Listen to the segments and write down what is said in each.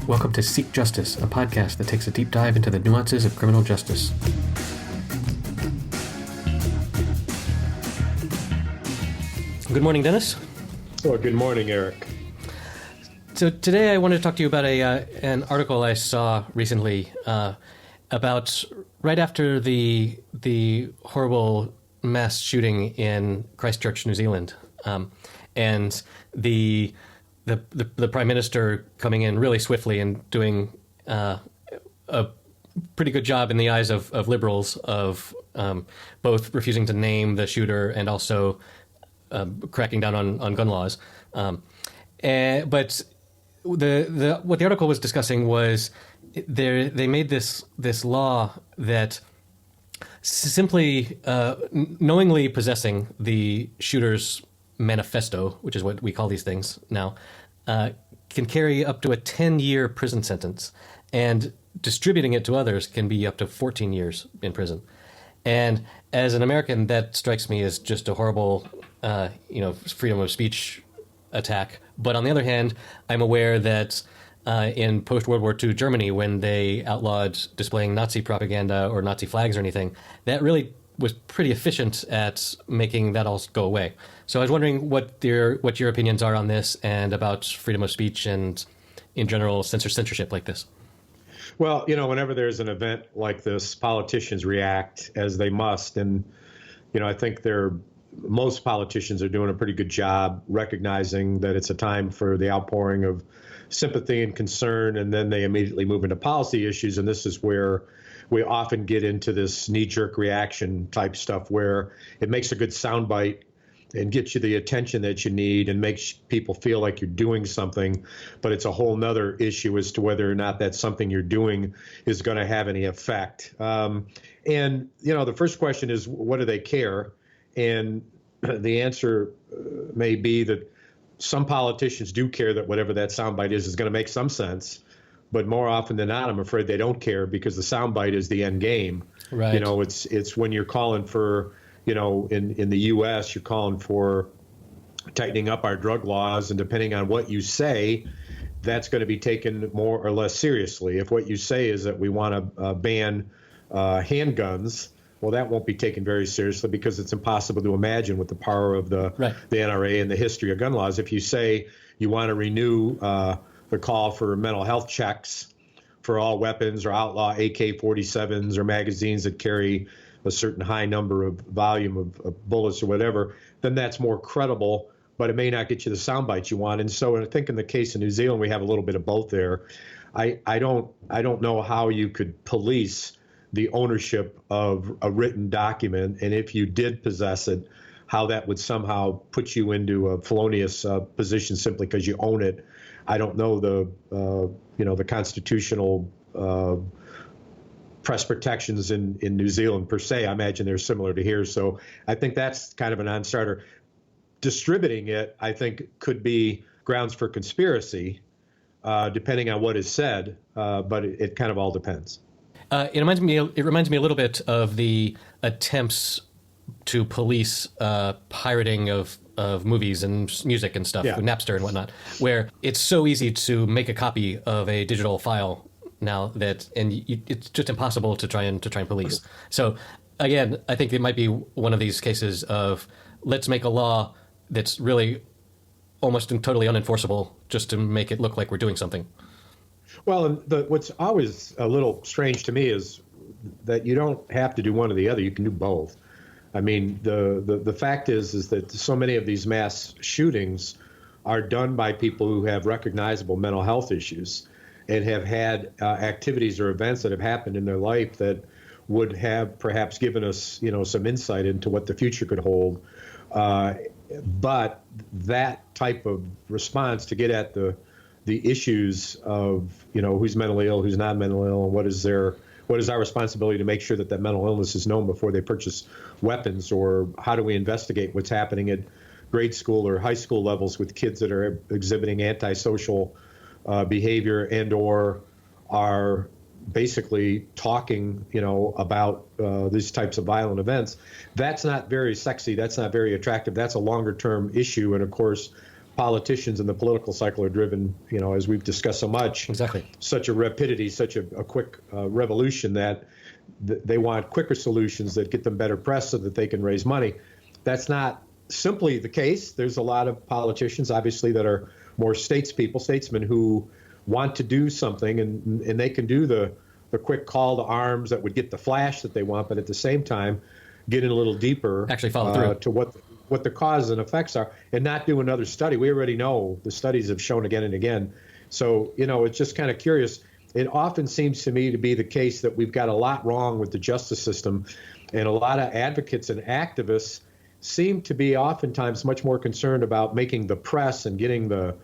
Welcome to Seek Justice, a podcast that takes a deep dive into the nuances of criminal justice. Good morning, Dennis. Oh, good morning, Eric. So today I wanted to talk to you about an article I saw recently about right after the horrible mass shooting in Christchurch, New Zealand, and the Prime Minister coming in really swiftly and doing a pretty good job in the eyes of liberals of both refusing to name the shooter and also cracking down on gun laws. But what the article was discussing was they made this law that simply knowingly possessing the shooter's manifesto, which is what we call these things now, can carry up to a 10-year prison sentence, and distributing it to others can be up to 14 years in prison. And as an American, that strikes me as just a horrible, freedom of speech attack. But on the other hand, I'm aware that in post-World War II Germany, when they outlawed displaying Nazi propaganda or Nazi flags or anything, that really was pretty efficient at making that all go away. So I was wondering what your opinions are on this and about freedom of speech and, in general, censorship like this. Well, whenever there's an event like this, politicians react as they must. And, I think most politicians are doing a pretty good job recognizing that it's a time for the outpouring of sympathy and concern, and then they immediately move into policy issues. And this is where we often get into this knee-jerk reaction type stuff where it makes a good soundbite and gets you the attention that you need and makes people feel like you're doing something. But it's a whole nother issue as to whether or not that something you're doing is going to have any effect. The first question is, what do they care? And the answer may be that some politicians do care that whatever that soundbite is going to make some sense. But more often than not, I'm afraid they don't care because the soundbite is the end game. Right. It's when you're calling for, in the U.S., you're calling for tightening up our drug laws, and depending on what you say, that's going to be taken more or less seriously. If what you say is that we want to ban handguns, well, that won't be taken very seriously because it's impossible to imagine with the power of the NRA and the history of gun laws. If you say you want to renew the call for mental health checks for all weapons or outlaw AK-47s or magazines that carry a certain high number of volume of bullets or whatever, then that's more credible, but it may not get you the sound bites you want. And so I think in the case of New Zealand, we have a little bit of both there. I don't know how you could police the ownership of a written document, and if you did possess it, how that would somehow put you into a felonious position simply because you own it. I don't know the constitutional press protections in New Zealand per se. I imagine they're similar to here. So I think that's kind of a non-starter. Distributing it, I think, could be grounds for conspiracy, depending on what is said. But it kind of all depends. It reminds me a little bit of the attempts to police pirating of movies and music and stuff, with Napster and whatnot, where it's so easy to make a copy of a digital file now it's just impossible to try and police. So again, I think it might be one of these cases of let's make a law that's really almost totally unenforceable just to make it look like we're doing something. Well, and what's always a little strange to me is that you don't have to do one or the other. You can do both. I mean, the fact is that so many of these mass shootings are done by people who have recognizable mental health issues and have had activities or events that have happened in their life that would have perhaps given us, some insight into what the future could hold. But that type of response to get at the issues of, who's mentally ill, who's not mentally ill, and what is our responsibility to make sure that mental illness is known before they purchase weapons, or how do we investigate what's happening at grade school or high school levels with kids that are exhibiting antisocial behavior and or are basically talking, about these types of violent events. That's not very sexy. That's not very attractive. That's a longer term issue. And of course, politicians in the political cycle are driven, as we've discussed so much, Exactly. such a rapidity, such a quick revolution that they want quicker solutions that get them better press so that they can raise money. That's not simply the case. There's a lot of politicians, obviously, that are more statesmen who want to do something, and they can do the quick call to arms that would get the flash that they want, but at the same time, get in a little deeper, actually follow through to what the causes and effects are, and not do another study. We already know the studies have shown again and again. So, it's just kind of curious. It often seems to me to be the case that we've got a lot wrong with the justice system, and a lot of advocates and activists seem to be oftentimes much more concerned about making the press and getting the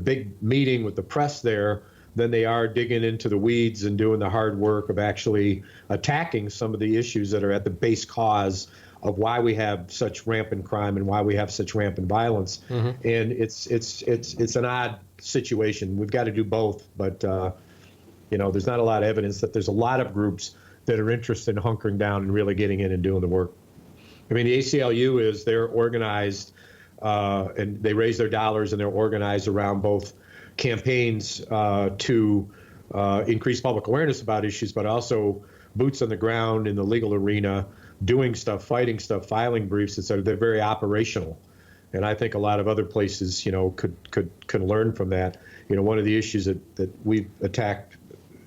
big meeting with the press there than they are digging into the weeds and doing the hard work of actually attacking some of the issues that are at the base cause of why we have such rampant crime and why we have such rampant violence. Mm-hmm. And it's an odd situation. We've got to do both, but there's not a lot of evidence that there's a lot of groups that are interested in hunkering down and really getting in and doing the work. I mean, the ACLU they're organized and they raise their dollars, and they're organized around both campaigns to increase public awareness about issues, but also boots on the ground in the legal arena, doing stuff, fighting stuff, filing briefs, et cetera. They're very operational. And I think a lot of other places, could learn from that. One of the issues that we've attacked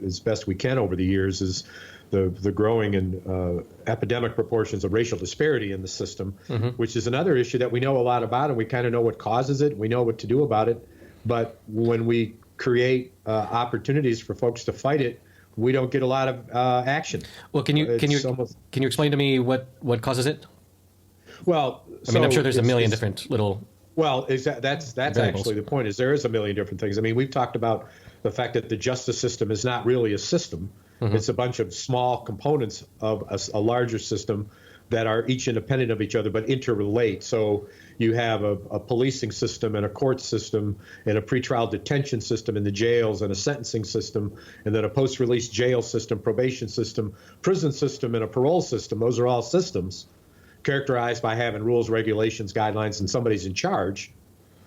as best we can over the years is the growing and epidemic proportions of racial disparity in the system, mm-hmm. which is another issue that we know a lot about, and we kind of know what causes it. We know what to do about it. But when we create opportunities for folks to fight it, we don't get a lot of action. Well, can you explain to me what causes it? Well, I'm sure there's a million different little. Well, that's variables. Actually the point. Is there is a million different things. I mean, we've talked about the fact that the justice system is not really a system. Mm-hmm. It's a bunch of small components of a larger system that are each independent of each other but interrelate. So you have a policing system and a court system and a pretrial detention system in the jails and a sentencing system, and then a post-release jail system, probation system, prison system, and a parole system. Those are all systems characterized by having rules, regulations, guidelines, and somebody's in charge.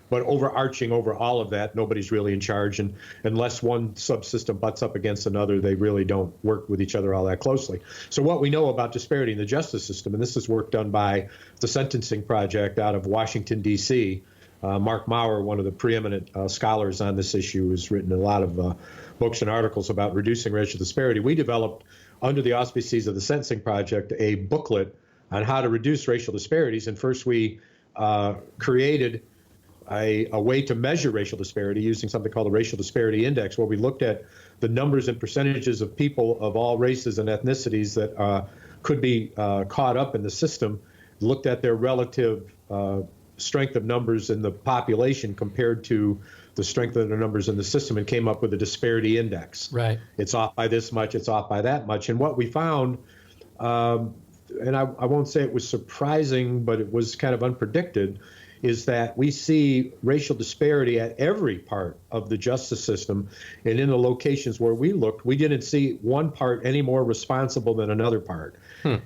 But overarching over all of that, nobody's really in charge. And unless one subsystem butts up against another, they really don't work with each other all that closely. So what we know about disparity in the justice system, and this is work done by the Sentencing Project out of Washington, D.C., Mark Maurer, one of the preeminent scholars on this issue, has written a lot of books and articles about reducing racial disparity. We developed, under the auspices of the Sentencing Project, a booklet on how to reduce racial disparities. And first we created a way to measure racial disparity using something called the Racial Disparity Index, where we looked at the numbers and percentages of people of all races and ethnicities that could be caught up in the system, looked at their relative strength of numbers in the population compared to the strength of the numbers in the system, and came up with a disparity index. Right. It's off by this much, it's off by that much. And what we found, and I won't say it was surprising, but it was kind of unpredicted, is that we see racial disparity at every part of the justice system. And in the locations where we looked, we didn't see one part any more responsible than another part.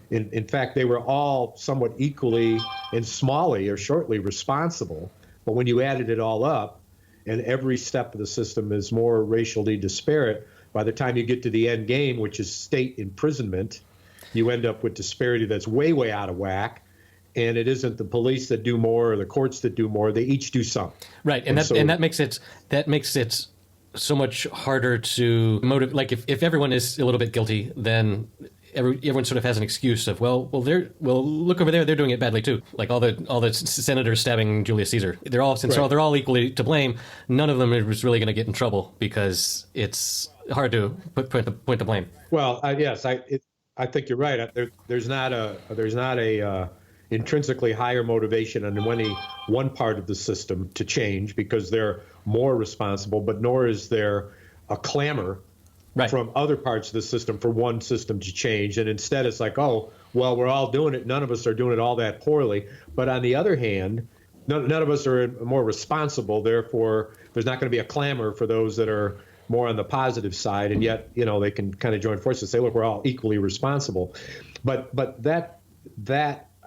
In fact, they were all somewhat equally and smallly or shortly responsible. But when you added it all up, and every step of the system is more racially disparate, by the time you get to the end game, which is state imprisonment, you end up with disparity that's way, way out of whack. And it isn't the police that do more or the courts that do more. They each do some. Right, and that makes it so much harder to motivate. Like if everyone is a little bit guilty, then everyone sort of has an excuse of look over there, they're doing it badly too. Like all the senators stabbing Julius Caesar, they're all equally to blame. None of them is really going to get in trouble because it's hard to point the blame. Well, yes, I think you're right. There's not a intrinsically higher motivation on any one part of the system to change because they're more responsible, but nor is there a clamor from other parts of the system for one system to change. And instead it's like, oh, well, we're all doing it. None of us are doing it all that poorly. But on the other hand, none of us are more responsible. Therefore, there's not going to be a clamor for those that are more on the positive side. And yet, they can kind of join forces and say, look, we're all equally responsible. But that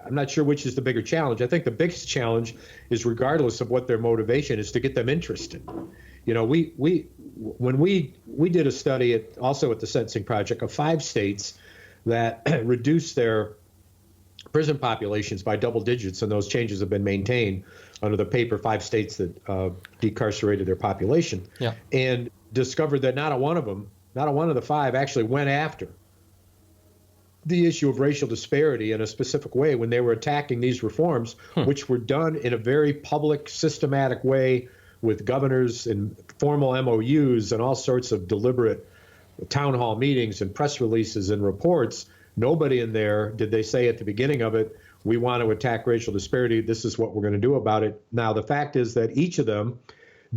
I'm not sure which is the bigger challenge. I think the biggest challenge is, regardless of what their motivation is, to get them interested. You know, when we did a study also at the Sentencing Project of 5 states that reduced their prison populations by double digits, and those changes have been maintained under the paper 5 states that decarcerated their population, and discovered that not a one of the 5 actually went after the issue of racial disparity in a specific way when they were attacking these reforms, which were done in a very public, systematic way with governors and formal MOUs and all sorts of deliberate town hall meetings and press releases and reports. Nobody in there did they say at the beginning of it, we want to attack racial disparity, this is what we're going to do about it. Now, the fact is that each of them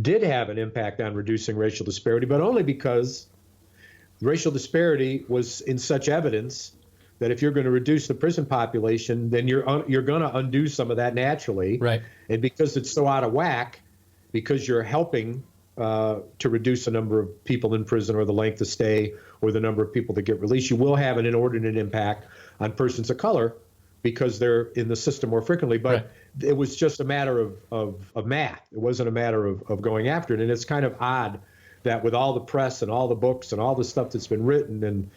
did have an impact on reducing racial disparity, but only because racial disparity was in such evidence that if you're going to reduce the prison population, then you're going to undo some of that naturally. Right. And because it's so out of whack, because you're helping to reduce the number of people in prison or the length of stay or the number of people that get released, you will have an inordinate impact on persons of color because they're in the system more frequently. But it was just a matter of math. It wasn't a matter of going after it. And it's kind of odd that with all the press and all the books and all the stuff that's been written and,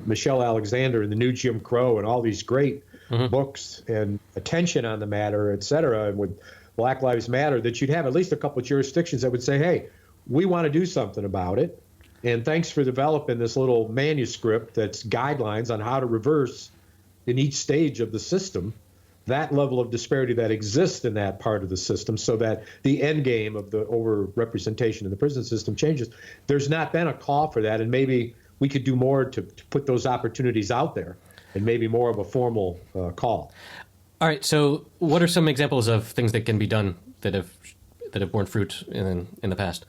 Michelle Alexander and the New Jim Crow and all these great books and attention on the matter, et cetera, and with Black Lives Matter, that you'd have at least a couple of jurisdictions that would say, hey, we want to do something about it. And thanks for developing this little manuscript that's guidelines on how to reverse in each stage of the system that level of disparity that exists in that part of the system so that the end game of the overrepresentation in the prison system changes. There's not been a call for that, and maybe we could do more to put those opportunities out there and maybe more of a formal call. All right. So, what are some examples of things that can be done that have borne fruit in the past?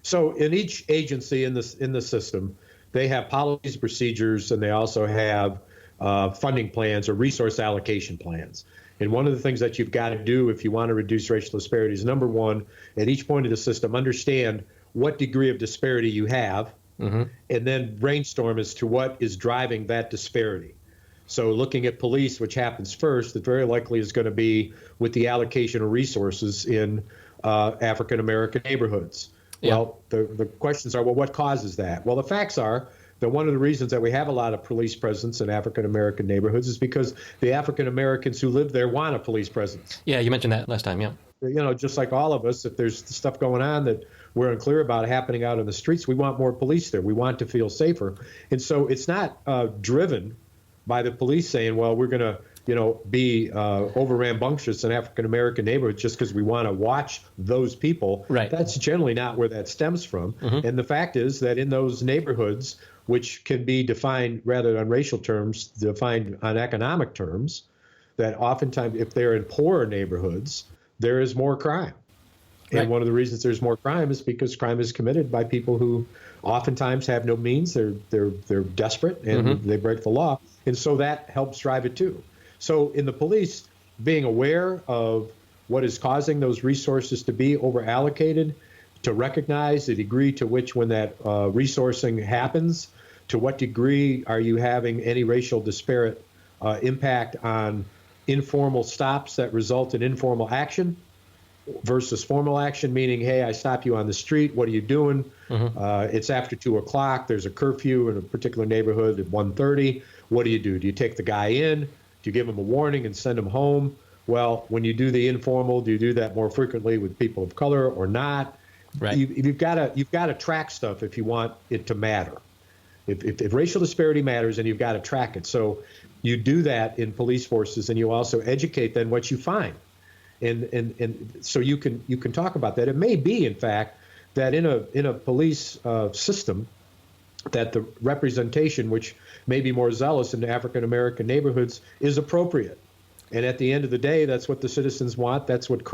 So, in each agency in the system, they have policies, procedures, and they also have funding plans or resource allocation plans. And one of the things that you've got to do if you want to reduce racial disparities, number one, at each point of the system, understand what degree of disparity you have, and then brainstorm as to what is driving that disparity. So looking at police, which happens first, it very likely is going to be with the allocation of resources in African-American neighborhoods. Yeah. Well, the questions are, well, what causes that? Well, the facts are that one of the reasons that we have a lot of police presence in African-American neighborhoods is because the African-Americans who live there want a police presence. Yeah, you mentioned that last time, yeah. Just like all of us, if there's stuff going on that we're unclear about happening out in the streets, we want more police there. We want to feel safer. And so it's not driven by the police saying, well, we're going to, be over rambunctious in African-American neighborhoods just because we want to watch those people. Right. That's generally not where that stems from. And the fact is that in those neighborhoods, which can be defined rather on racial terms, defined on economic terms, that oftentimes if they're in poorer neighborhoods, there is more crime. And one of the reasons there's more crime is because crime is committed by people who oftentimes have no means. They're desperate and they break the law. And so that helps drive it too. So in the police, being aware of what is causing those resources to be over allocated, to recognize the degree to which when that resourcing happens, to what degree are you having any racial disparate impact on informal stops that result in informal action versus formal action, meaning, hey, I stop you on the street. What are you doing? It's after 2 o'clock. There's a curfew in a particular neighborhood at 1:30. What do you do? Do you take the guy in? Do you give him a warning and send him home? Well, when you do the informal, do you do that more frequently with people of color or not? Right. You've got to track stuff if you want it to matter. If racial disparity matters, then you've got to track it. So you do that in police forces, and you also educate then what you find. And so you can talk about that. It may be, in fact, that in a police system, that the representation, which may be more zealous in African-American neighborhoods, is appropriate. And at the end of the day, that's what the citizens want. That's what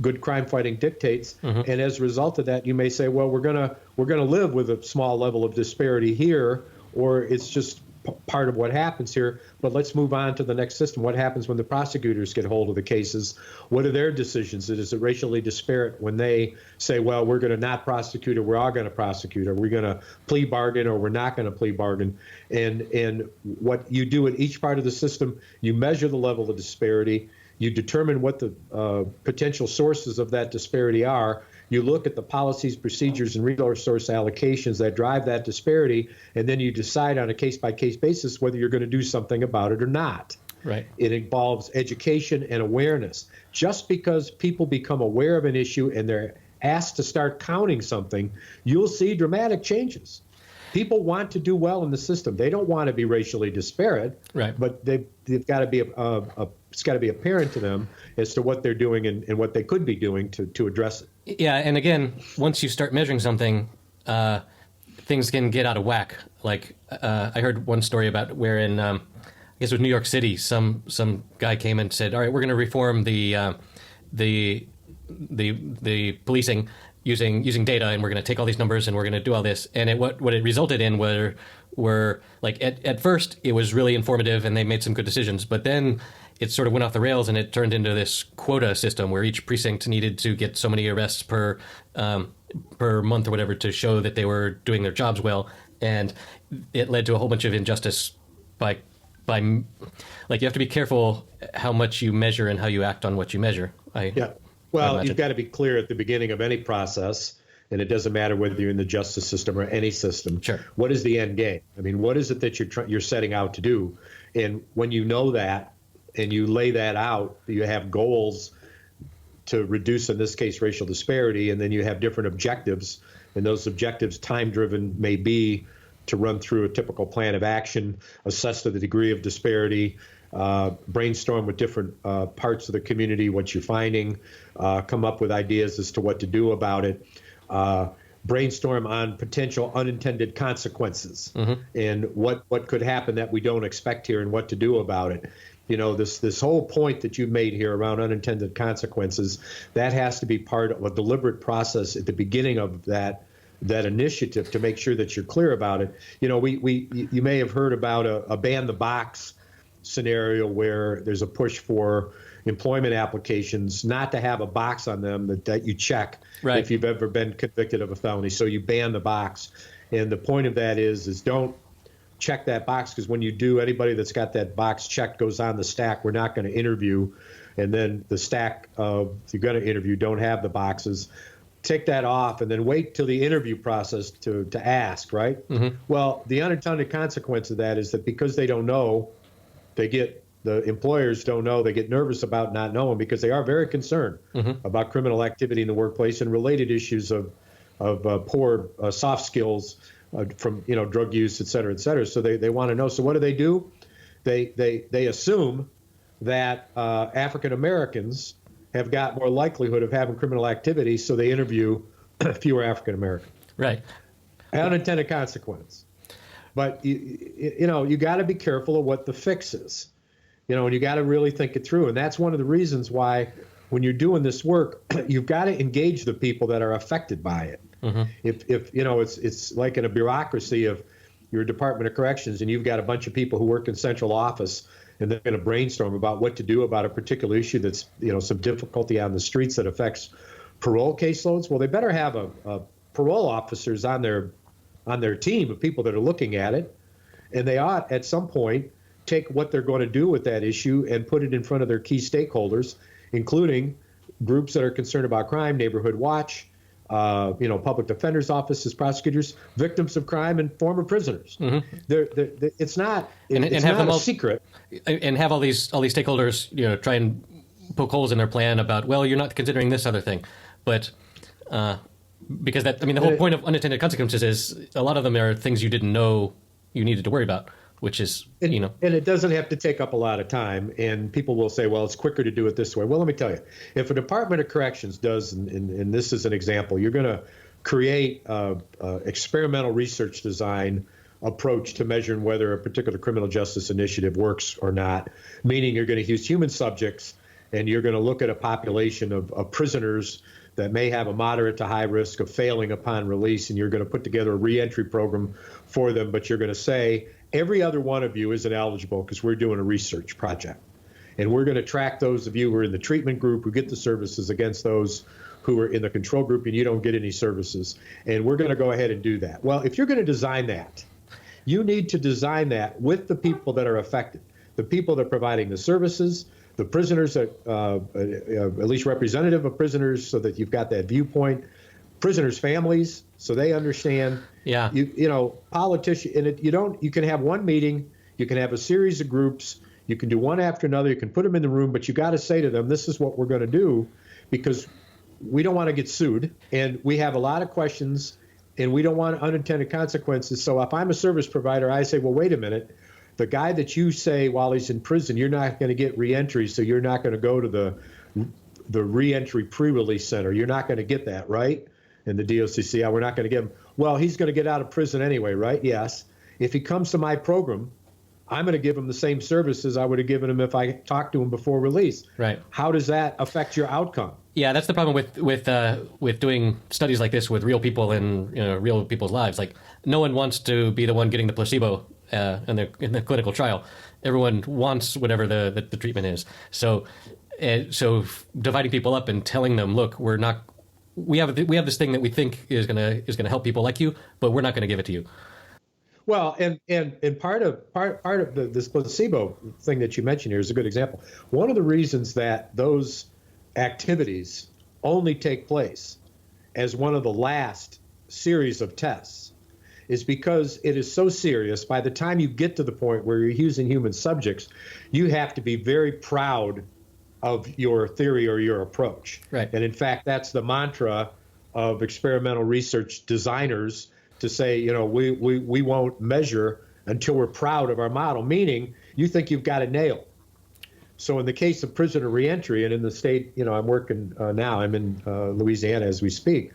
good crime fighting dictates. And as a result of that, you may say, well, we're gonna live with a small level of disparity here, or it's just part of what happens here. But let's move on to the next system. What happens when the prosecutors get hold of the cases? What are their decisions? Is it racially disparate when they say, well, we're going to not prosecute, or we're all going to prosecute, or we're going to plea bargain, or we're not going to plea bargain? And what you do in each part of the system, you measure the level of disparity. You determine what the potential sources of that disparity are. You look at the policies, procedures, and resource allocations that drive that disparity, and then you decide on a case-by-case basis whether you're going to do something about it or not. Right. It involves education and awareness. Just because people become aware of an issue and they're asked to start counting something, you'll see dramatic changes. People want to do well in the system. They don't want to be racially disparate, right? But they've got to be it's got to be apparent to them as to what they're doing and what they could be doing to address it. Yeah, and again, once you start measuring something, things can get out of whack. Like I heard one story about where in I guess it was New York City, some guy came and said, "All right, we're going to reform the policing using data, and we're going to take all these numbers and we're going to do all this." And what it resulted in were like at first it was really informative and they made some good decisions, but then it sort of went off the rails and it turned into this quota system where each precinct needed to get so many arrests per month or whatever to show that they were doing their jobs well, and it led to a whole bunch of injustice by like you have to be careful how much you measure and how you act on what you measure. Well, you've got to be clear at the beginning of any process, and it doesn't matter whether you're in the justice system or any system. Sure. What is the end game? I mean, what is it that you're setting out to do? And when you know that and you lay that out, you have goals to reduce, in this case, racial disparity, and then you have different objectives, and those objectives, time-driven, may be to run through a typical plan of action, assess the degree of disparity, brainstorm with different parts of the community what you're finding, come up with ideas as to what to do about it, brainstorm on potential unintended consequences, and what could happen that we don't expect here and what to do about it. You know, this whole point that you made here around unintended consequences, that has to be part of a deliberate process at the beginning of that initiative to make sure that you're clear about it. You know, you may have heard about a ban the box scenario where there's a push for employment applications not to have a box on them that you check if you've ever been convicted of a felony. So you ban the box. And the point of that is don't check that box, because when you do, anybody that's got that box checked goes on the stack. We're not going to interview. And then the stack of you're going to interview don't have the boxes. Take that off and then wait till the interview process to ask, right? Well, the unintended consequence of that is that because they don't know, the employers don't know, they get nervous about not knowing, because they are very concerned about criminal activity in the workplace and related issues of poor soft skills from drug use, et cetera, et cetera. So they want to know. So what do? They assume that African Americans have got more likelihood of having criminal activity, so they interview fewer African Americans. Right. Unintended consequence. But you got to be careful of what the fix is, and you got to really think it through. And that's one of the reasons why, when you're doing this work, you've got to engage the people that are affected by it. If it's like in a bureaucracy of your Department of Corrections, and you've got a bunch of people who work in central office, and they're going to brainstorm about what to do about a particular issue that's some difficulty on the streets that affects parole caseloads. Well, they better have a parole officers on their team of people that are looking at it, and they ought at some point take what they're going to do with that issue and put it in front of their key stakeholders, including groups that are concerned about crime, Neighborhood Watch, public defenders' offices, prosecutors, victims of crime, and former prisoners. It's not a secret. And have all these stakeholders, try and poke holes in their plan about, well, you're not considering this other thing, but. Because the whole point of unintended consequences is a lot of them are things you didn't know you needed to worry about, which is, And it doesn't have to take up a lot of time. And people will say, well, it's quicker to do it this way. Well, let me tell you, if a Department of Corrections does, and this is an example, you're going to create a experimental research design approach to measuring whether a particular criminal justice initiative works or not, meaning you're going to use human subjects and you're going to look at a population of prisoners that may have a moderate to high risk of failing upon release, and you're going to put together a reentry program for them, but you're going to say every other one of you isn't eligible because we're doing a research project. And we're going to track those of you who are in the treatment group who get the services against those who are in the control group and you don't get any services. And we're going to go ahead and do that. Well, if you're going to design that, you need to design that with the people that are affected, the people that are providing the services, the prisoners, at least representative of prisoners, so that you've got that viewpoint, prisoners' families, so they understand. Yeah. You know, politicians, and you can have one meeting, you can have a series of groups, you can do one after another, you can put them in the room, but you got to say to them, this is what we're going to do, because we don't want to get sued, and we have a lot of questions, and we don't want unintended consequences. So if I'm a service provider, I say, well, wait a minute. The guy that you say while he's in prison, you're not going to get reentry, so you're not going to go to the reentry pre-release center. You're not going to get that, right? And the DOCC, we're not going to get him. Well, he's going to get out of prison anyway, right? Yes. If he comes to my program, I'm going to give him the same services I would have given him if I talked to him before release. Right. How does that affect your outcome? Yeah, that's the problem with doing studies like this with real people and real people's lives. Like, no one wants to be the one getting the placebo in the clinical trial. Everyone wants whatever the treatment is. So dividing people up and telling them, look, we have this thing that we think is gonna help people like you, but we're not going to give it to you. Well, and part of this placebo thing that you mentioned here is a good example. One of the reasons that those activities only take place as one of the last series of tests is because it is so serious. By the time you get to the point where you're using human subjects, you have to be very proud of your theory or your approach. Right. And in fact, that's the mantra of experimental research designers, to say, we won't measure until we're proud of our model, meaning you think you've got it nailed. So in the case of prisoner reentry, and in the state, I'm working now, I'm in Louisiana as we speak,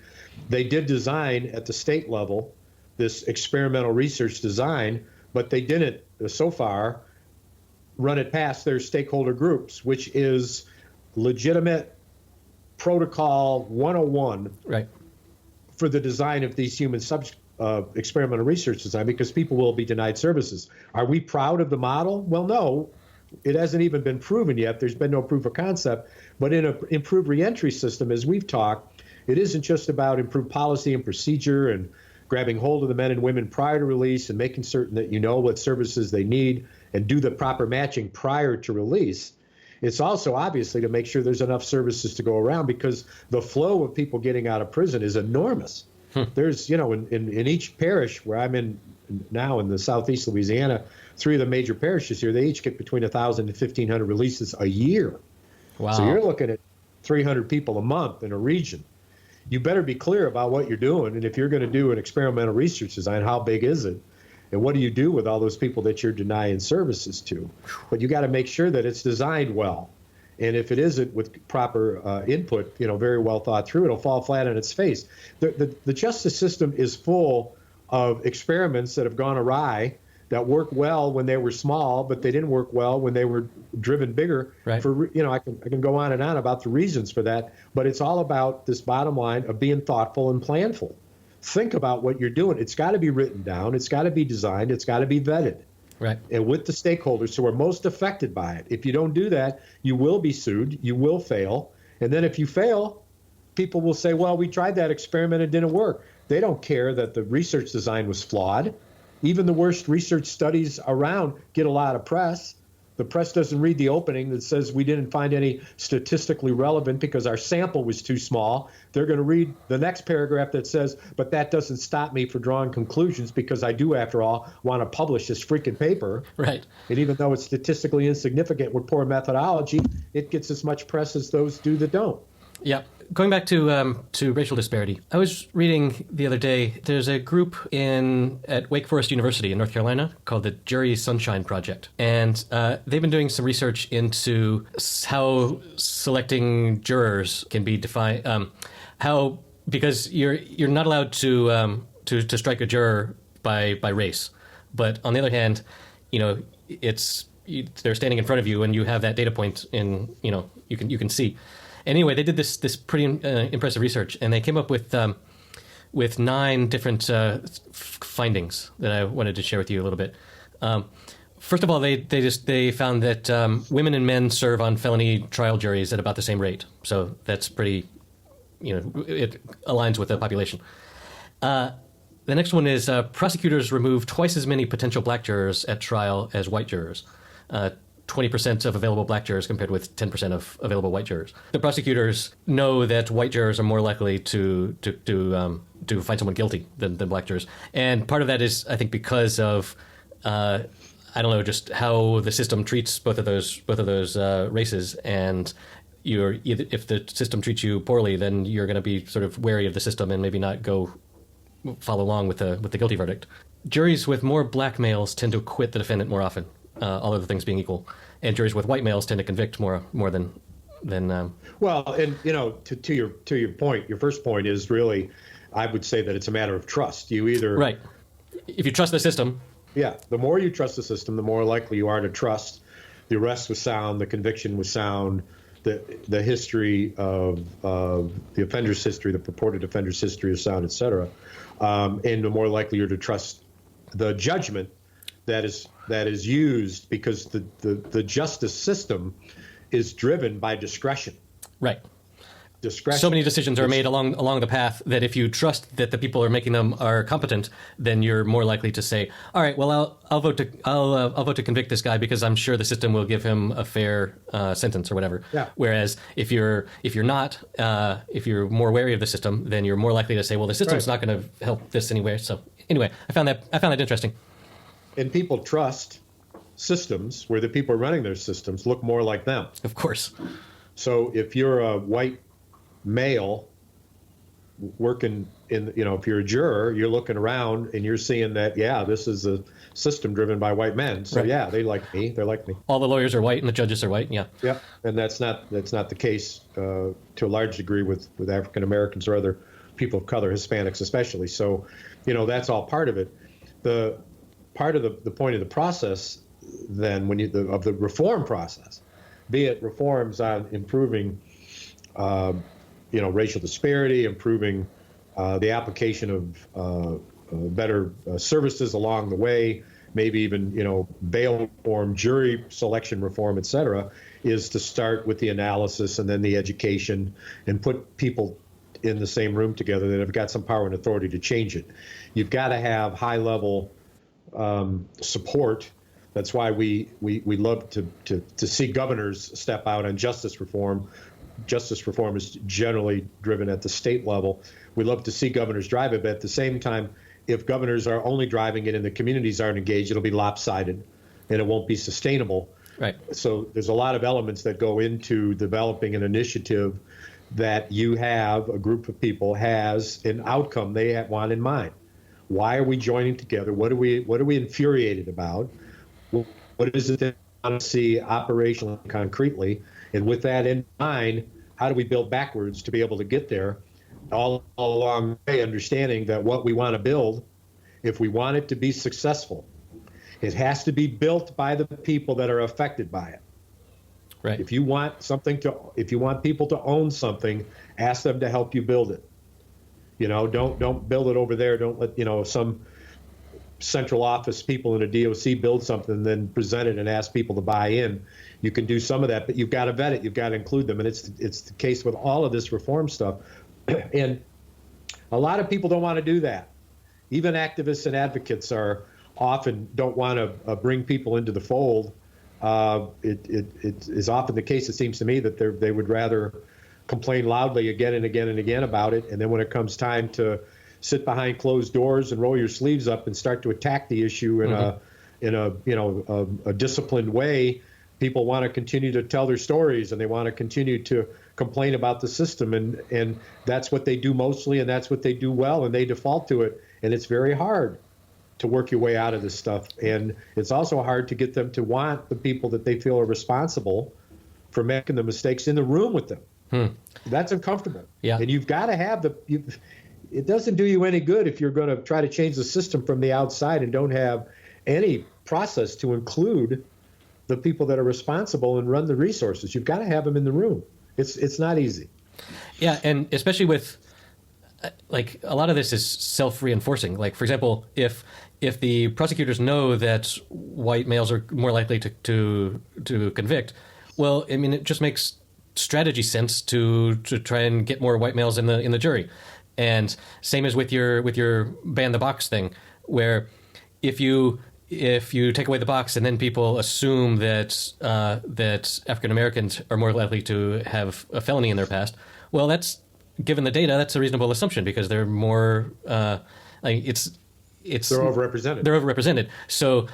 they did design at the state level this experimental research design, but they didn't so far run it past their stakeholder groups, which is legitimate protocol 101 right. for the design of these human experimental research design, because people will be denied services. Are we proud of the model? Well, no. It hasn't even been proven yet. There's been no proof of concept. But in an improved reentry system, as we've talked, it isn't just about improved policy and procedure and grabbing hold of the men and women prior to release and making certain that you know what services they need and do the proper matching prior to release. It's also obviously to make sure there's enough services to go around, because the flow of people getting out of prison is enormous. There's, in each parish where I'm in now in the southeast Louisiana, 3 of the major parishes here, they each get between 1,000 and 1,500 releases a year. Wow. So you're looking at 300 people a month in a region. You better be clear about what you're doing. And if you're going to do an experimental research design, how big is it? And what do you do with all those people that you're denying services to? But you got to make sure that it's designed well. And if it isn't with proper input, very well thought through, it'll fall flat on its face. The justice system is full of experiments that have gone awry, that worked well when they were small, but they didn't work well when they were driven bigger. Right. I can go on and on about the reasons for that, but it's all about this bottom line of being thoughtful and planful. Think about what you're doing. It's got to be written down. It's got to be designed. It's got to be vetted. Right. And with the stakeholders who are most affected by it. If you don't do that, you will be sued. You will fail. And then if you fail, people will say, well, we tried that experiment. It didn't work. They don't care that the research design was flawed. Even the worst research studies around get a lot of press. The press doesn't read the opening that says we didn't find any statistically relevant because our sample was too small. They're going to read the next paragraph that says, but that doesn't stop me from drawing conclusions because I do, after all, want to publish this freaking paper. Right. And even though it's statistically insignificant with poor methodology, it gets as much press as those do that don't. Yeah. Going back to racial disparity, I was reading the other day, there's a group at Wake Forest University in North Carolina called the Jury Sunshine Project. And they've been doing some research into how selecting jurors can be defined, because you're not allowed to strike a juror by race. But on the other hand, they're standing in front of you and you have that data point you can see. Anyway, they did this pretty impressive research, and they came up with 9 different findings that I wanted to share with you a little bit. First of all, they found that women and men serve on felony trial juries at about the same rate. So that's pretty, it aligns with the population. The next one is prosecutors remove twice as many potential black jurors at trial as white jurors. 20% of available black jurors compared with 10% of available white jurors. The prosecutors know that white jurors are more likely to find someone guilty than black jurors, and part of that is, I think, because of I don't know, just how the system treats both of those races, and if the system treats you poorly, then you're going to be sort of wary of the system and maybe not follow along with the guilty verdict. Juries with more black males tend to acquit the defendant more often, all other things being equal, and juries with white males tend to convict more than. Well, and to your point, your first point is really, I would say that it's a matter of trust. You either right. If you trust the system. Yeah, the more you trust the system, the more likely you are to trust the arrest was sound, the conviction was sound, the history of the offender's history, the purported offender's history is sound, et cetera. And the more likely you're to trust the judgment that is used, because the justice system is driven by discretion. Right. Discretion. So many decisions are made along the path that if you trust that the people who are making them are competent, then you're more likely to say, all right, well, I'll vote to convict this guy because I'm sure the system will give him a fair sentence or whatever. Yeah. Whereas if you're not, if you're more wary of the system, then you're more likely to say, well, the system's not going to help this anyway. So anyway, I found that interesting. And people trust systems where the people running their systems look more like them. Of course. So if you're a white male working in, if you're a juror, you're looking around and you're seeing that, this is a system driven by white men. So right. They like me. They're like me. All the lawyers are white and the judges are white. Yeah. Yeah. And that's not the case to a large degree with African Americans or other people of color, Hispanics especially. So, that's all part of it. The part of the point of the process then of the reform process, be it reforms on improving racial disparity, improving the application of better services along the way, maybe even, bail reform, jury selection reform, et cetera, is to start with the analysis and then the education and put people in the same room together that have got some power and authority to change it. You've got to have high-level support. That's why we love to see governors step out on justice reform. Justice reform is generally driven at the state level. We love to see governors drive it, but at the same time, if governors are only driving it and the communities aren't engaged, it'll be lopsided and it won't be sustainable. Right. So there's a lot of elements that go into developing an initiative that you have a group of people has an outcome they want in mind. Why are we joining together? What are we infuriated about? What is it that we want to see operationally, concretely? And with that in mind, how do we build backwards to be able to get there? All along the way, understanding that what we want to build, if we want it to be successful, it has to be built by the people that are affected by it. Right. If you want people to own something, ask them to help you build it. Don't build it over there. Don't let some central office people in a DOC build something and then present it and ask people to buy in. You can do some of that, but you've got to vet it. You've got to include them. And it's the case with all of this reform stuff. And a lot of people don't want to do that. Even activists and advocates often don't want to bring people into the fold. It is often the case, it seems to me, that they would rather complain loudly again and again and again about it. And then when it comes time to sit behind closed doors and roll your sleeves up and start to attack the issue in a disciplined way, people want to continue to tell their stories and they want to continue to complain about the system. And that's what they do mostly, and that's what they do well, and they default to it. And it's very hard to work your way out of this stuff. And it's also hard to get them to want the people that they feel are responsible for making the mistakes in the room with them. That's uncomfortable. Yeah. And you've got to have it doesn't do you any good if you're going to try to change the system from the outside and don't have any process to include the people that are responsible and run the resources. You've got to have them in the room. It's not easy. Yeah, and especially with like a lot of this is self-reinforcing. Like, for example, if the prosecutors know that white males are more likely to convict, well, I mean, it just makes strategy sense to try and get more white males in the jury. And same as with your ban the box thing, where if you take away the box and then people assume that African Americans are more likely to have a felony in their past, well, that's, given the data, that's a reasonable assumption because they're more it's They're overrepresented. They're overrepresented. So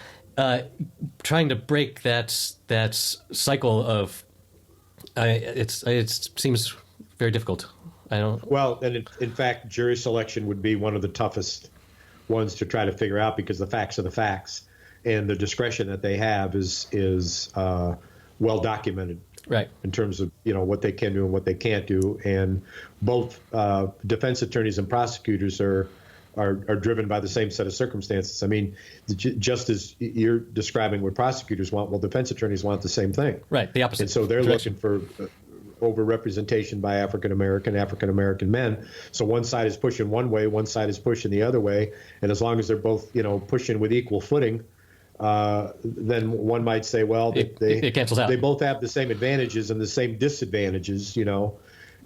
trying to break that cycle of it seems very difficult. I don't. Well, and in fact, jury selection would be one of the toughest ones to try to figure out because the facts are the facts, and the discretion that they have is well documented. Right. In terms of what they can do and what they can't do, and both defense attorneys and prosecutors are driven by the same set of circumstances. I mean, just as you're describing what prosecutors want, well, defense attorneys want the same thing. Right. The opposite. And so they're direction. looking for overrepresentation by African American men. So one side is pushing one way, one side is pushing the other way, and as long as they're both pushing with equal footing, then one might say, well, it cancels out. They both have the same advantages and the same disadvantages.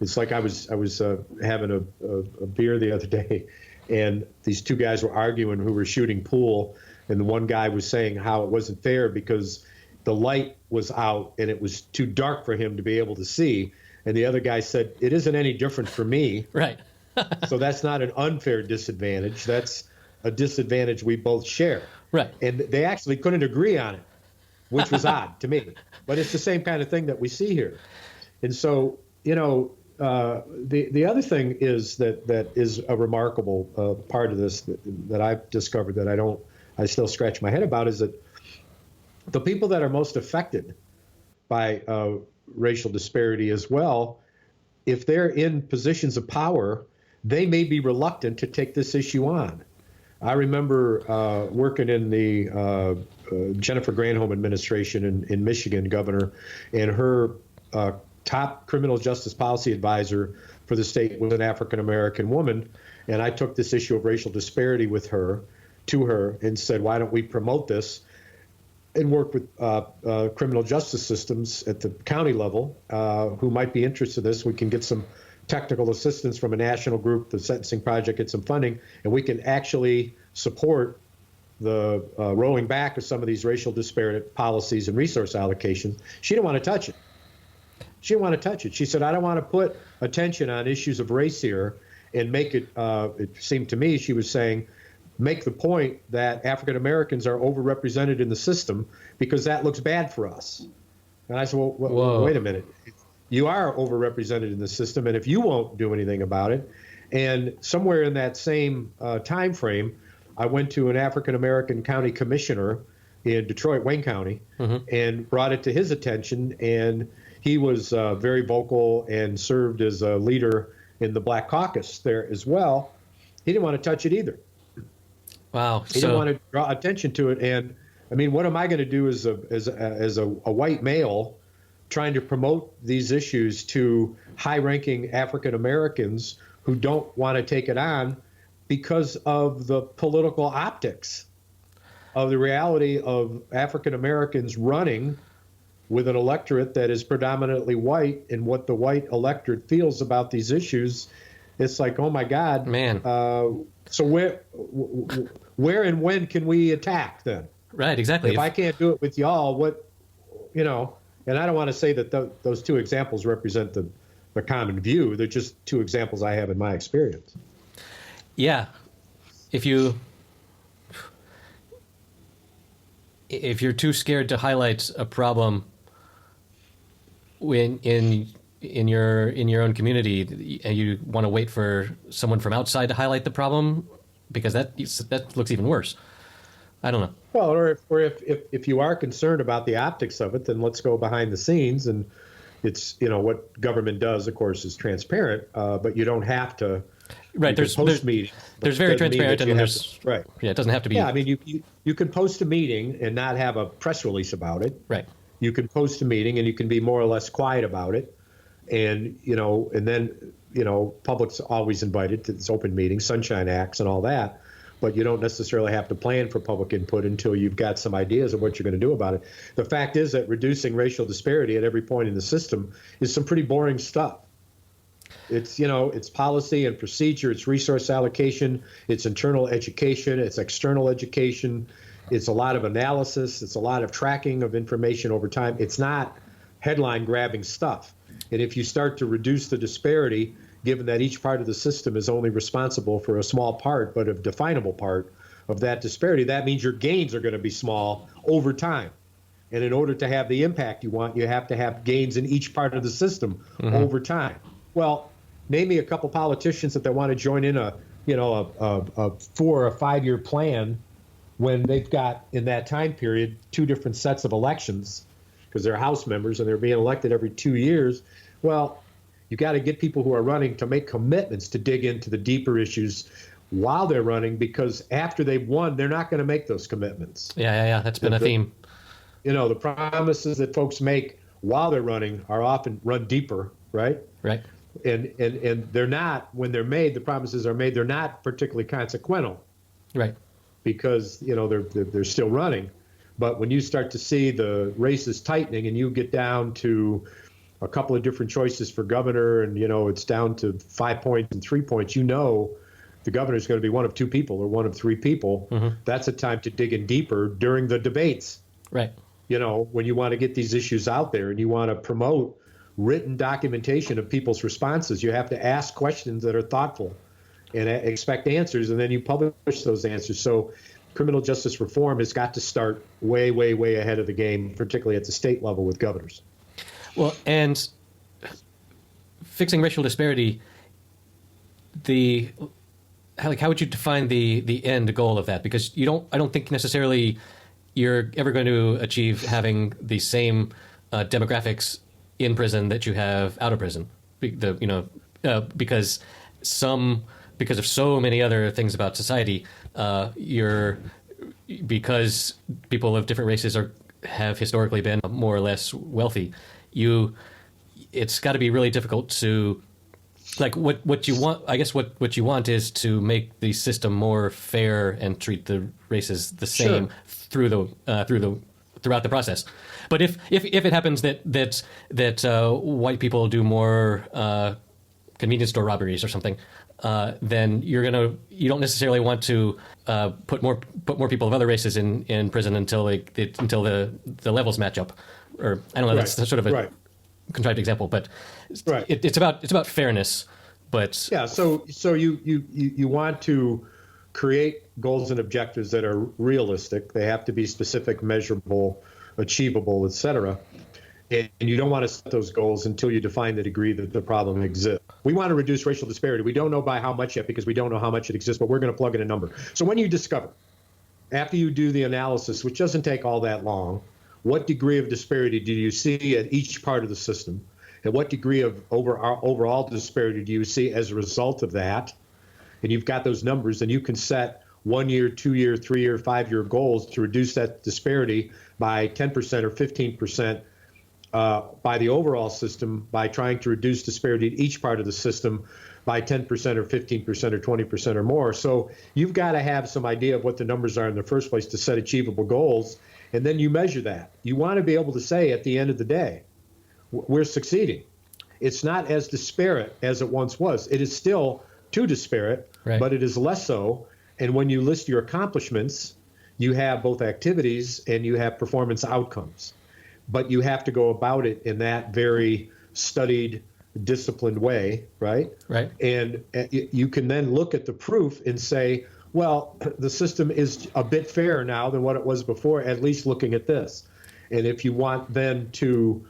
It's like I was having a beer the other day, and these two guys were arguing who were shooting pool, and the one guy was saying how it wasn't fair because the light was out and it was too dark for him to be able to see, and the other guy said, it isn't any different for me. Right. So that's not an unfair disadvantage. That's a disadvantage we both share. Right. And they actually couldn't agree on it, which was odd to me. But it's the same kind of thing that we see here. And so, the other thing is that is a remarkable part of this that I've discovered that I still scratch my head about is that the people that are most affected by racial disparity as well, if they're in positions of power, they may be reluctant to take this issue on. I remember working in the Jennifer Granholm administration in Michigan, governor, and her top criminal justice policy advisor for the state was an African-American woman. And I took this issue of racial disparity to her and said, why don't we promote this and work with criminal justice systems at the county level who might be interested in this. We can get some technical assistance from a national group, the Sentencing Project, get some funding, and we can actually support the rolling back of some of these racial disparate policies and resource allocations. She didn't want to touch it. She didn't want to touch it. She said, I don't want to put attention on issues of race here and make it, it seemed to me, she was saying, make the point that African Americans are overrepresented in the system because that looks bad for us. And I said, well, wait a minute. You are overrepresented in the system, and if you won't do anything about it, and somewhere in that same time frame, I went to an African American county commissioner in Detroit, Wayne County, and brought it to his attention, and he was very vocal and served as a leader in the Black Caucus there as well. He didn't want to touch it either. Wow. He didn't want to draw attention to it. And I mean, what am I going to do as a white male trying to promote these issues to high-ranking African Americans who don't want to take it on because of the political optics of the reality of African Americans running with an electorate that is predominantly white, and what the white electorate feels about these issues? It's like, oh my God, man. So where and when can we attack then? Right, exactly. If I can't do it with y'all, what, and I don't want to say that those two examples represent the common view. They're just two examples I have in my experience. Yeah. If you're too scared to highlight a problem when in your own community, and you want to wait for someone from outside to highlight the problem, because that looks even worse. I don't know. Well, or if you are concerned about the optics of it, then let's go behind the scenes. And it's, what government does, of course, is transparent, but you don't have to. Right. There's very transparent, and there's right. Yeah, it doesn't have to be. Yeah, I mean, you can post a meeting and not have a press release about it. Right. You can post a meeting and you can be more or less quiet about it. And, and then, public's always invited to this open meetings, Sunshine Acts and all that. But you don't necessarily have to plan for public input until you've got some ideas of what you're going to do about it. The fact is that reducing racial disparity at every point in the system is some pretty boring stuff. It's, it's policy and procedure, it's resource allocation, it's internal education, it's external education, it's a lot of analysis, it's a lot of tracking of information over time. It's not headline grabbing stuff. And if you start to reduce the disparity, given that each part of the system is only responsible for a small part, but a definable part of that disparity, that means your gains are going to be small over time. And in order to have the impact you want, you have to have gains in each part of the system over time. Well, name me a couple politicians that want to join in a 4 or 5 year plan when they've got in that time period 2 different sets of elections because they're House members and they're being elected every 2 years. Well, you got to get people who are running to make commitments to dig into the deeper issues while they're running, because after they've won, they're not going to make those commitments. Yeah. That's been a theme. The promises that folks make while they're running are often run deeper, right? Right. And they're not, when they're made, the promises are made, they're not particularly consequential. Right. Because, they're still running. But when you start to see the races tightening and you get down to a couple of different choices for governor and, it's down to 5 points and 3 points, the governor's going to be one of 2 people or one of 3 people. That's a time to dig in deeper during the debates. Right. When you want to get these issues out there and you want to promote written documentation of people's responses, you have to ask questions that are thoughtful and expect answers, and then you publish those answers. So criminal justice reform has got to start way, way, way ahead of the game, particularly at the state level with governors. Well, and fixing racial disparity, how would you define the end goal of that? Because I don't think necessarily you're ever going to achieve having the same demographics in prison that you have out of prison. Because of so many other things about society, because people of different races have historically been more or less wealthy. It's got to be really difficult to, what you want. I guess what you want is to make the system more fair and treat the races the same throughout the process. But if it happens that white people do more convenience store robberies or something, then you don't necessarily want to put more people of other races in prison until the levels match up. Or I don't know. Right. That's sort of a contrived example, but it's about fairness. But yeah, so you want to create goals and objectives that are realistic. They have to be specific, measurable, achievable, etc. And you don't want to set those goals until you define the degree that the problem exists. We want to reduce racial disparity. We don't know by how much yet because we don't know how much it exists, but we're going to plug in a number. So when you discover, after you do the analysis, which doesn't take all that long, what degree of disparity do you see at each part of the system? And what degree of overall disparity do you see as a result of that? And you've got those numbers, then you can set 1 year, 2 year, 3 year, 5 year goals to reduce that disparity by 10% or 15% by the overall system, by trying to reduce disparity in each part of the system by 10% or 15% or 20% or more. So you've got to have some idea of what the numbers are in the first place to set achievable goals, and then you measure that. You want to be able to say at the end of the day, we're succeeding. It's not as disparate as it once was. It is still too disparate, but it is less so. And when you list your accomplishments, you have both activities and you have performance outcomes. But you have to go about it in that very studied, disciplined way, right? Right. And you can then look at the proof and say, well, the system is a bit fairer now than what it was before, at least looking at this. And if you want then to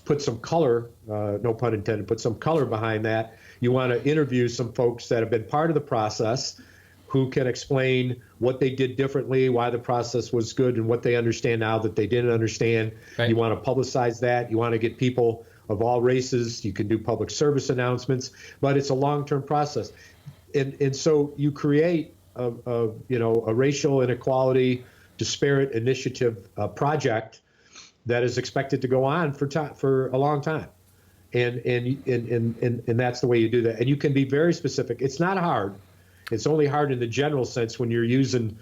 put some color, no pun intended, put some color behind that, you want to interview some folks that have been part of the process who can explain what they did differently, why the process was good, and what they understand now that they didn't understand. Right. You want to publicize that. You want to get people of all races. You can do public service announcements, but it's a long-term process. And so you create a racial inequality, disparate initiative project that is expected to go on for a long time. And that's the way you do that. And you can be very specific. It's not hard. It's only hard in the general sense when you're using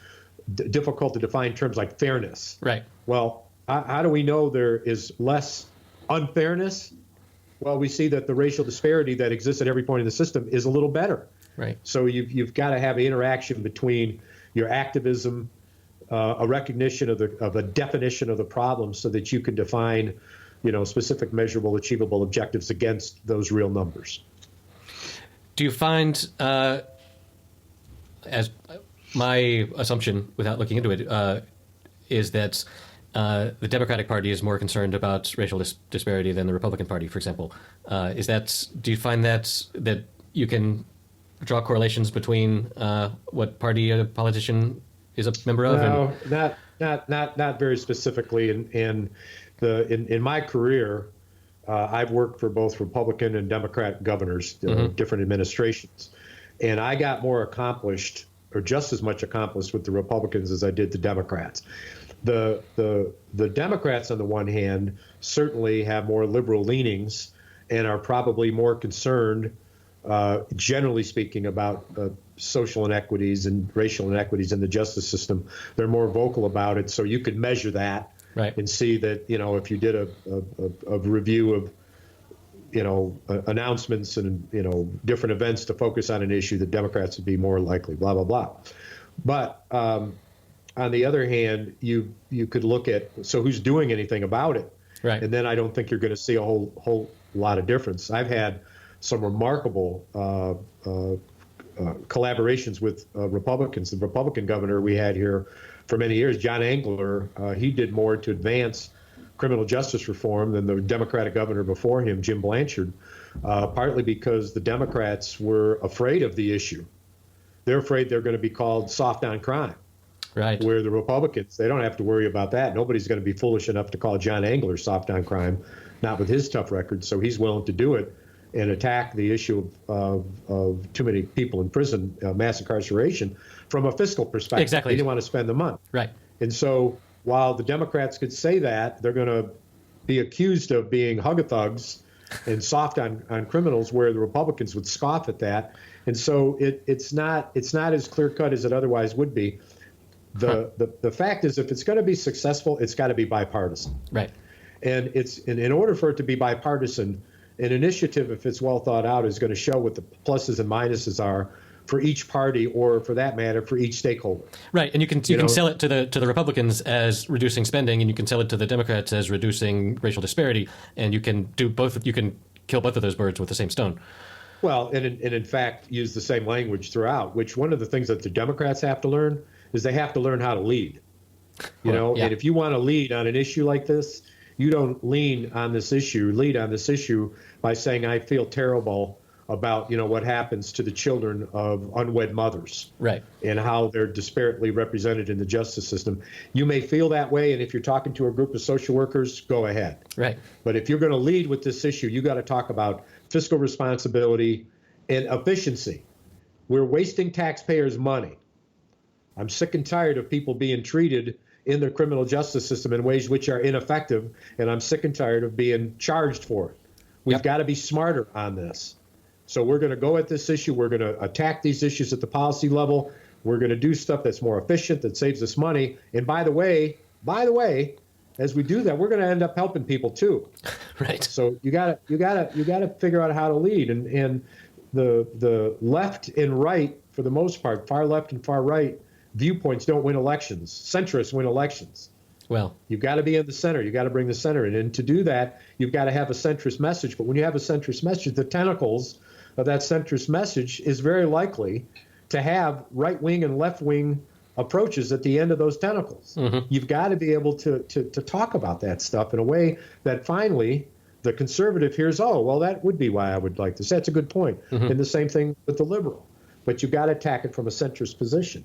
difficult to define terms like fairness. Right. Well, how do we know there is less unfairness? Well, we see that the racial disparity that exists at every point in the system is a little better. Right. So you've got to have an interaction between your activism, a recognition of a definition of the problem, so that you can define, specific, measurable, achievable objectives against those real numbers. Do you find, as my assumption, without looking into it, is that the Democratic Party is more concerned about racial disparity than the Republican Party, for example? Do you find that you can draw correlations between what party a politician is a member of? No, not very specifically. In my career, I've worked for both Republican and Democrat governors, different administrations, and I got more accomplished, or just as much accomplished, with the Republicans as I did the Democrats. The Democrats, on the one hand, certainly have more liberal leanings and are probably more concerned, generally speaking, about social inequities and racial inequities in the justice system. They're more vocal about it, so you could measure that, right, and see that, if you did a review of, announcements and, different events to focus on an issue, the Democrats would be more likely, blah, blah, blah. But on the other hand, you could look at, so who's doing anything about it? Right. And then I don't think you're going to see a whole lot of difference. I've had some remarkable collaborations with Republicans. The Republican governor we had here for many years, John Engler, he did more to advance criminal justice reform than the Democratic governor before him, Jim Blanchard, partly because the Democrats were afraid of the issue. They're afraid they're going to be called soft on crime. Right. Where the Republicans, they don't have to worry about that. Nobody's going to be foolish enough to call John Engler soft on crime, not with his tough record. So he's willing to do it and attack the issue of too many people in prison, mass incarceration, from a fiscal perspective. Exactly. He didn't want to spend the money. Right. And so while the Democrats could say that, they're going to be accused of being hug-a-thugs and soft on criminals, where the Republicans would scoff at that. And so it's not as clear-cut as it otherwise would be. The fact is, if it's going to be successful, it's got to be bipartisan. Right. And in order for it to be bipartisan, an initiative, if it's well thought out, is going to show what the pluses and minuses are for each party, or for that matter, for each stakeholder. Right. And you can sell it to the Republicans as reducing spending, and you can sell it to the Democrats as reducing racial disparity, and you can do both. You can kill both of those birds with the same stone. Well, and in fact, use the same language throughout, which one of the things that the Democrats have to learn is they have to learn how to lead. Yeah. And if you want to lead on an issue like this, you don't lead on this issue by saying, I feel terrible about, what happens to the children of unwed mothers. Right. And how they're disparately represented in the justice system. You may feel that way, and if you're talking to a group of social workers, go ahead. Right. But if you're going to lead with this issue, you got to talk about fiscal responsibility and efficiency. We're wasting taxpayers' money. I'm sick and tired of people being treated in the criminal justice system in ways which are ineffective, and I'm sick and tired of being charged for it. We've got to be smarter on this. So we're going to go at this issue. We're going to attack these issues at the policy level. We're going to do stuff that's more efficient, that saves us money. And by the way, as we do that, we're going to end up helping people too. Right. So you got to figure out how to lead. And the left and right, for the most part, far left and far right viewpoints don't win elections. Centrists win elections. Well, you've got to be in the center. You've got to bring the center in. And to do that, you've got to have a centrist message. But when you have a centrist message, the tentacles of that centrist message is very likely to have right-wing and left-wing approaches at the end of those tentacles. Mm-hmm. You've got to be able to talk about that stuff in a way that finally the conservative hears, oh, well, that would be why I would like this. That's a good point. Mm-hmm. And the same thing with the liberal. But you've got to attack it from a centrist position.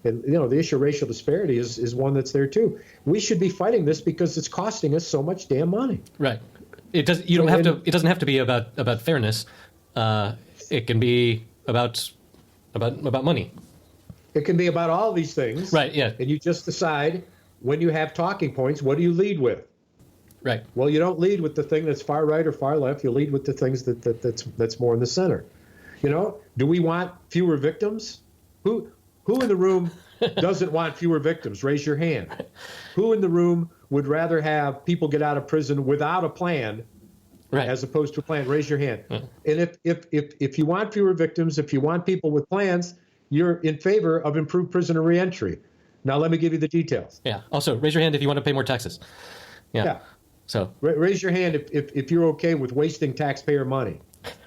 And, the issue of racial disparity is one that's there, too. We should be fighting this because it's costing us so much damn money. Right. It doesn't have to be about fairness. It can be about money. It can be about all these things. Right, yeah. And you just decide, when you have talking points, what do you lead with? Right. Well, you don't lead with the thing that's far right or far left. You lead with the things that's more in the center. Do we want fewer victims? Who in the room doesn't want fewer victims? Raise your hand. Who in the room would rather have people get out of prison without a plan, Right. as opposed to a plan? Raise your hand. Yeah. And if you want fewer victims, if you want people with plans, you're in favor of improved prisoner reentry. Now let me give you the details. Yeah. Also, raise your hand if you want to pay more taxes. Yeah. So Raise your hand if you're okay with wasting taxpayer money.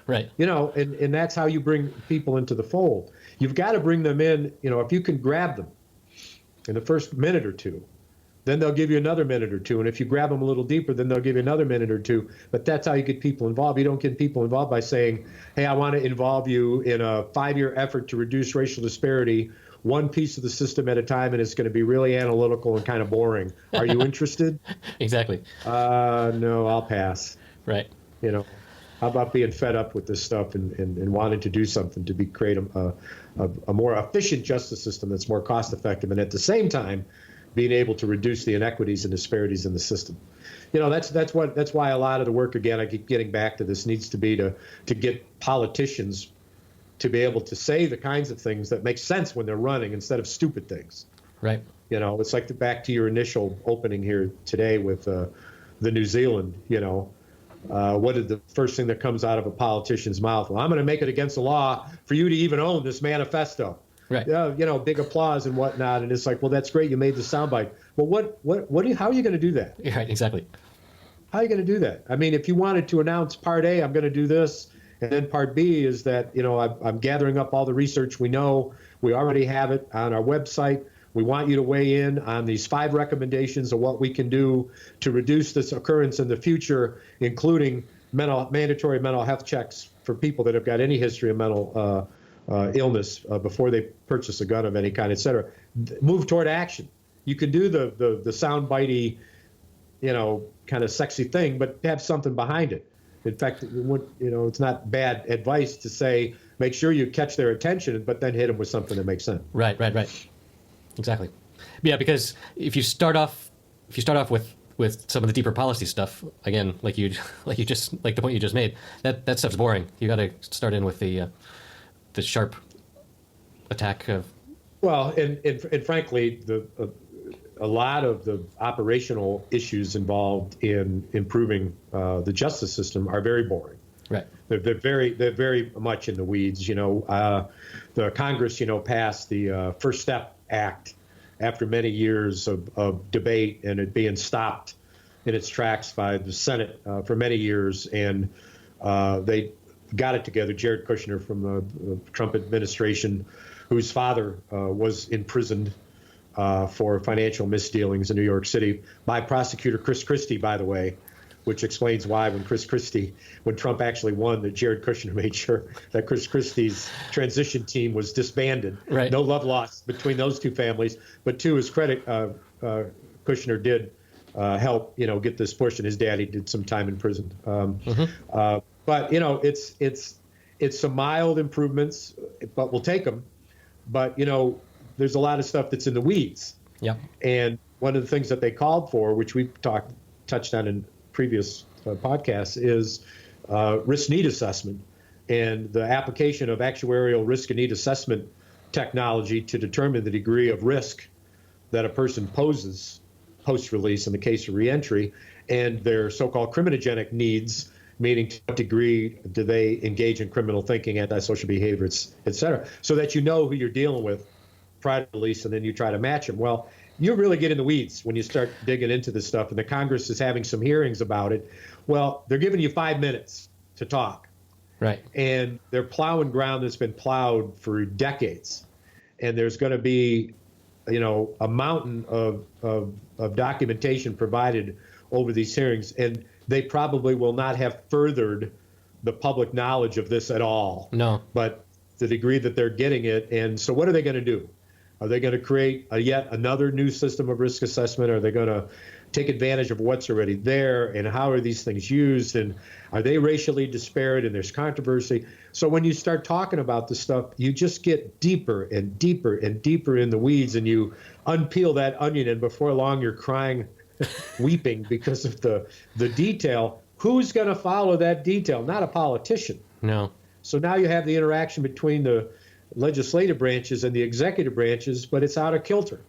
right. And that's how you bring people into the fold. You've got to bring them in, if you can grab them in the first minute or two, then they'll give you another minute or two. And if you grab them a little deeper, then they'll give you another minute or two. But that's how you get people involved. You don't get people involved by saying, hey, I want to involve you in a 5-year effort to reduce racial disparity, one piece of the system at a time, and it's going to be really analytical and kind of boring. Are you interested? Exactly. No, I'll pass. Right. How about being fed up with this stuff and wanting to do something to create a more efficient justice system that's more cost effective, and at the same time being able to reduce the inequities and disparities in the system. That's why a lot of the work, again, I keep getting back to this, needs to be to get politicians to be able to say the kinds of things that make sense when they're running instead of stupid things. Right. It's like back to your initial opening here today with the New Zealand. What is the first thing that comes out of a politician's mouth? Well, I'm going to make it against the law for you to even own this manifesto. Right. Big applause and whatnot. And it's like, well, that's great. You made the soundbite. Well, how are you going to do that? Right. Exactly. How are you going to do that? I mean, if you wanted to announce part A, I'm going to do this, and then part B is that, I'm gathering up all the research we know. We already have it on our website. We want you to weigh in on these 5 recommendations of what we can do to reduce this occurrence in the future, including mandatory mental health checks for people that have got any history of mental illness before they purchase a gun of any kind, et cetera. Move toward action. You can do the soundbitey, kind of sexy thing, but have something behind it. In fact, it's not bad advice to say, make sure you catch their attention, but then hit them with something that makes sense. Right. Exactly. Yeah, because if you start off with some of the deeper policy stuff, again, like the point you just made, that stuff's boring. You got to start in with the sharp attack of. Well, and frankly, a lot of the operational issues involved in improving the justice system are very boring. Right. They're very much in the weeds. The Congress, passed the First Step Act after many years of debate and it being stopped in its tracks by the Senate for many years. And they got it together. Jared Kushner from the Trump administration, whose father was imprisoned for financial misdealings in New York City by prosecutor Chris Christie, by the way, which explains why when Trump actually won, that Jared Kushner made sure that Chris Christie's transition team was disbanded. Right. No love lost between those two families. But to his credit, Kushner did help, get this push, and his daddy did some time in prison. But it's some mild improvements, but we'll take them. But there's a lot of stuff that's in the weeds. Yeah. And one of the things that they called for, which we've touched on in previous podcasts, is risk need assessment and the application of actuarial risk and need assessment technology to determine the degree of risk that a person poses post-release in the case of reentry, and their so-called criminogenic needs, meaning to what degree do they engage in criminal thinking, antisocial behavior, et cetera, so that you know who you're dealing with prior to release, and then you try to match them. Well, you really get in the weeds when you start digging into this stuff, and the Congress is having some hearings about it. Well, they're giving you 5 minutes to talk. Right. And they're plowing ground that's been plowed for decades. And there's going to be, a mountain of documentation provided over these hearings. And they probably will not have furthered the public knowledge of this at all. No. But the degree that they're getting it. And so what are they going to do? Are they going to create yet another new system of risk assessment? Are they going to take advantage of what's already there? And how are these things used? And are they racially disparate? And there's controversy. So when you start talking about this stuff, you just get deeper and deeper and deeper in the weeds, and you unpeel that onion, and before long you're crying weeping because of the detail. Who's going to follow that detail? Not a politician. No. So now you have the interaction between the legislative branches and the executive branches, but it's out of kilter.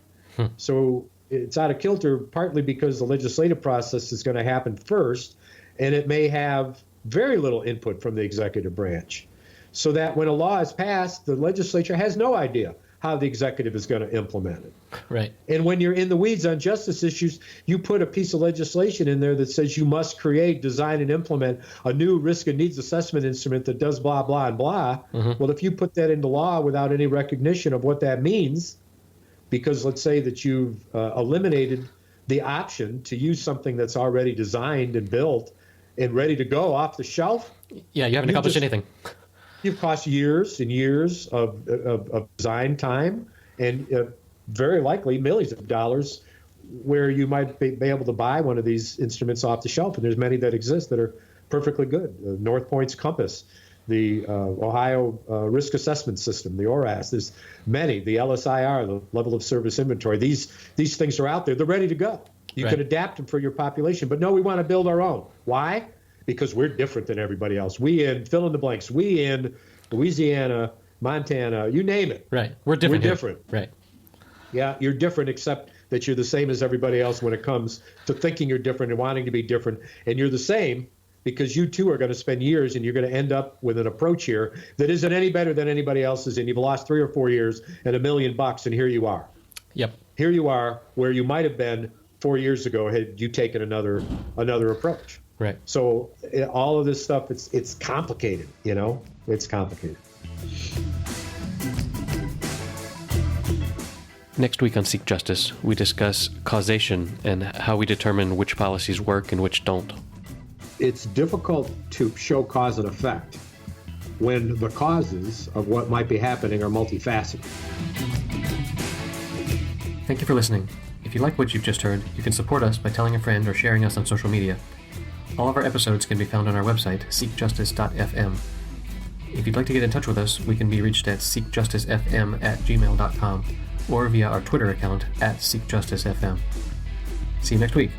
So it's out of kilter partly because the legislative process is going to happen first, and it may have very little input from the executive branch. So that when a law is passed, the legislature has no idea how the executive is going to implement it. Right. And when you're in the weeds on justice issues, you put a piece of legislation in there that says you must create, design, and implement a new risk and needs assessment instrument that does blah, blah, and blah. Well, if you put that into law without any recognition of what that means, because let's say that you've eliminated the option to use something that's already designed and built and ready to go off the shelf. Yeah, you haven't accomplished anything. You've cost years and years of design time and very likely millions of dollars where you might be able to buy one of these instruments off the shelf. And there's many that exist that are perfectly good. North Point's Compass, the Ohio Risk Assessment System, the ORAS, there's many, the LSIR, the Level of Service Inventory. These things are out there. They're ready to go. You can adapt them for your population. But no, we want to build our own. Why? Because we're different than everybody else. We in fill in the blanks. We in Louisiana, Montana, you name it. Right. We're different. We're different. Right. Yeah, you're different except that you're the same as everybody else when it comes to thinking you're different and wanting to be different. And you're the same because you too are going to spend years and you're going to end up with an approach here that isn't any better than anybody else's. And you've lost 3 or 4 years and $1 million, and here you are. Yep. Here you are where you might have been 4 years ago had you taken another approach. Right. So all of this stuff, it's complicated, it's complicated. Next week on Seek Justice, we discuss causation and how we determine which policies work and which don't. It's difficult to show cause and effect when the causes of what might be happening are multifaceted. Thank you for listening. If you like what you've just heard, you can support us by telling a friend or sharing us on social media. All of our episodes can be found on our website, seekjustice.fm. If you'd like to get in touch with us, we can be reached at seekjusticefm@gmail.com or via our Twitter account @seekjusticefm. See you next week.